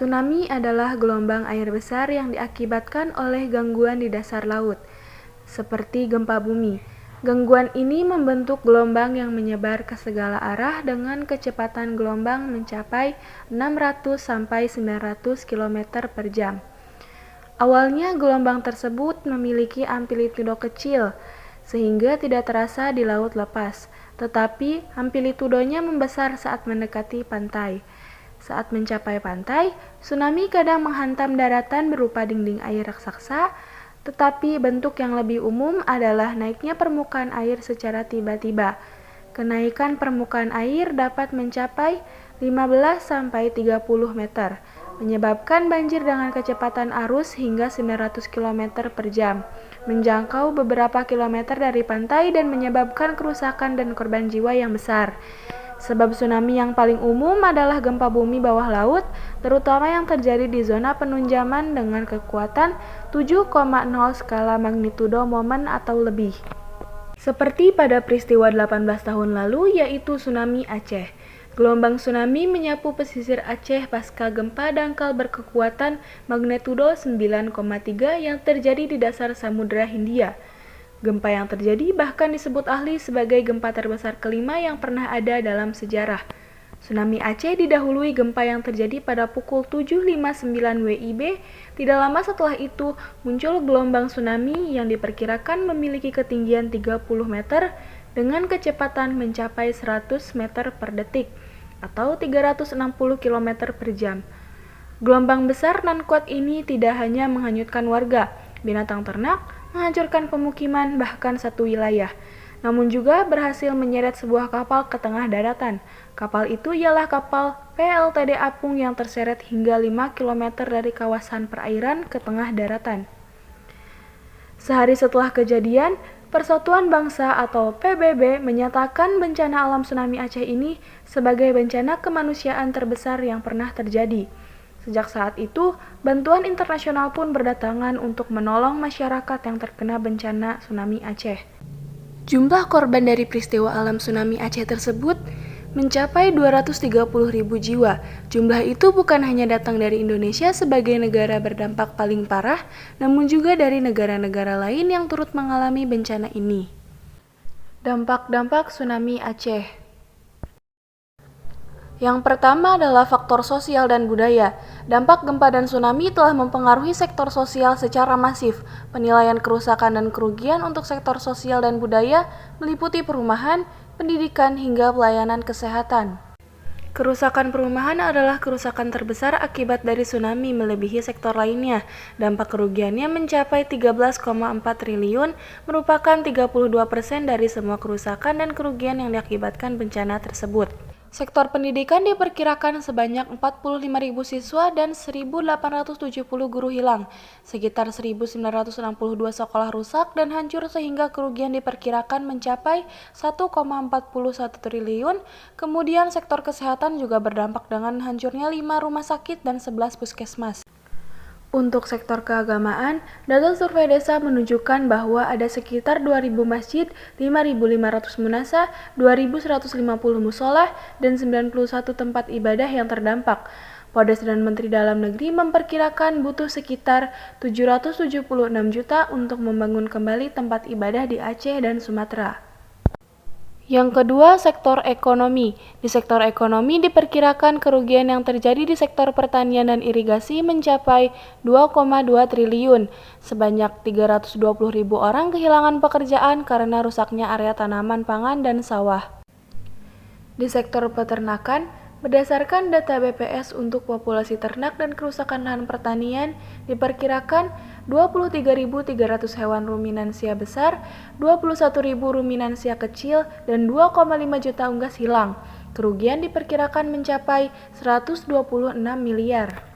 Tsunami adalah gelombang air besar yang diakibatkan oleh gangguan di dasar laut, seperti gempa bumi. Gangguan ini membentuk gelombang yang menyebar ke segala arah dengan kecepatan gelombang mencapai 600 sampai 900 km per jam. Awalnya gelombang tersebut memiliki amplitudo kecil, sehingga tidak terasa di laut lepas, tetapi amplitudonya membesar saat mendekati pantai. Saat mencapai pantai, tsunami kadang menghantam daratan berupa dinding air raksasa, tetapi bentuk yang lebih umum adalah naiknya permukaan air secara tiba-tiba. Kenaikan permukaan air dapat mencapai 15-30 meter, menyebabkan banjir dengan kecepatan arus hingga 900 km per jam, menjangkau beberapa kilometer dari pantai dan menyebabkan kerusakan dan korban jiwa yang besar. Sebab tsunami yang paling umum adalah gempa bumi bawah laut, terutama yang terjadi di zona penunjaman dengan kekuatan 7,0 skala magnitudo momen atau lebih. Seperti pada peristiwa 18 tahun lalu, yaitu tsunami Aceh. Gelombang tsunami menyapu pesisir Aceh pasca gempa dangkal berkekuatan magnitudo 9,3 yang terjadi di dasar Samudra Hindia. Gempa yang terjadi bahkan disebut ahli sebagai gempa terbesar kelima yang pernah ada dalam sejarah. Tsunami Aceh didahului gempa yang terjadi pada pukul 7.59 WIB. Tidak lama setelah itu, muncul gelombang tsunami yang diperkirakan memiliki ketinggian 30 meter dengan kecepatan mencapai 100 meter per detik atau 360 km per jam. Gelombang besar nan kuat ini tidak hanya menghanyutkan warga, binatang ternak, menghancurkan pemukiman bahkan satu wilayah, namun juga berhasil menyeret sebuah kapal ke tengah daratan. Kapal itu ialah kapal PLTD Apung yang terseret hingga 5 km dari kawasan perairan ke tengah daratan. Sehari setelah kejadian, Persatuan Bangsa atau PBB menyatakan bencana alam tsunami Aceh ini sebagai bencana kemanusiaan terbesar yang pernah terjadi. Sejak saat itu, bantuan internasional pun berdatangan untuk menolong masyarakat yang terkena bencana tsunami Aceh. Jumlah korban dari peristiwa alam tsunami Aceh tersebut mencapai 230.000 jiwa. Jumlah itu bukan hanya datang dari Indonesia sebagai negara berdampak paling parah, namun juga dari negara-negara lain yang turut mengalami bencana ini. Dampak-dampak tsunami Aceh. Yang pertama adalah faktor sosial dan budaya. Dampak gempa dan tsunami telah mempengaruhi sektor sosial secara masif. Penilaian kerusakan dan kerugian untuk sektor sosial dan budaya meliputi perumahan, pendidikan, hingga pelayanan kesehatan. Kerusakan perumahan adalah kerusakan terbesar akibat dari tsunami melebihi sektor lainnya. Dampak kerugiannya mencapai 13,4 triliun, merupakan 32% dari semua kerusakan dan kerugian yang diakibatkan bencana tersebut. Sektor pendidikan diperkirakan sebanyak 45.000 siswa dan 1.870 guru hilang. Sekitar 1.962 sekolah rusak dan hancur sehingga kerugian diperkirakan mencapai 1,41 triliun. Kemudian sektor kesehatan juga berdampak dengan hancurnya 5 rumah sakit dan 11 puskesmas. Untuk sektor keagamaan, data survei desa menunjukkan bahwa ada sekitar 2.000 masjid, 5.500 munasa, 2.150 musola, dan 91 tempat ibadah yang terdampak. Polres dan Menteri Dalam Negeri memperkirakan butuh sekitar 776 juta untuk membangun kembali tempat ibadah di Aceh dan Sumatera. Yang kedua, sektor ekonomi. Di sektor ekonomi diperkirakan kerugian yang terjadi di sektor pertanian dan irigasi mencapai 2,2 triliun. Sebanyak 320.000 orang kehilangan pekerjaan karena rusaknya area tanaman pangan dan sawah. Di sektor peternakan, berdasarkan data BPS untuk populasi ternak dan kerusakan lahan pertanian, diperkirakan 23.300 hewan ruminansia besar, 21.000 ruminansia kecil, dan 2,5 juta unggas hilang. Kerugian diperkirakan mencapai 126 miliar.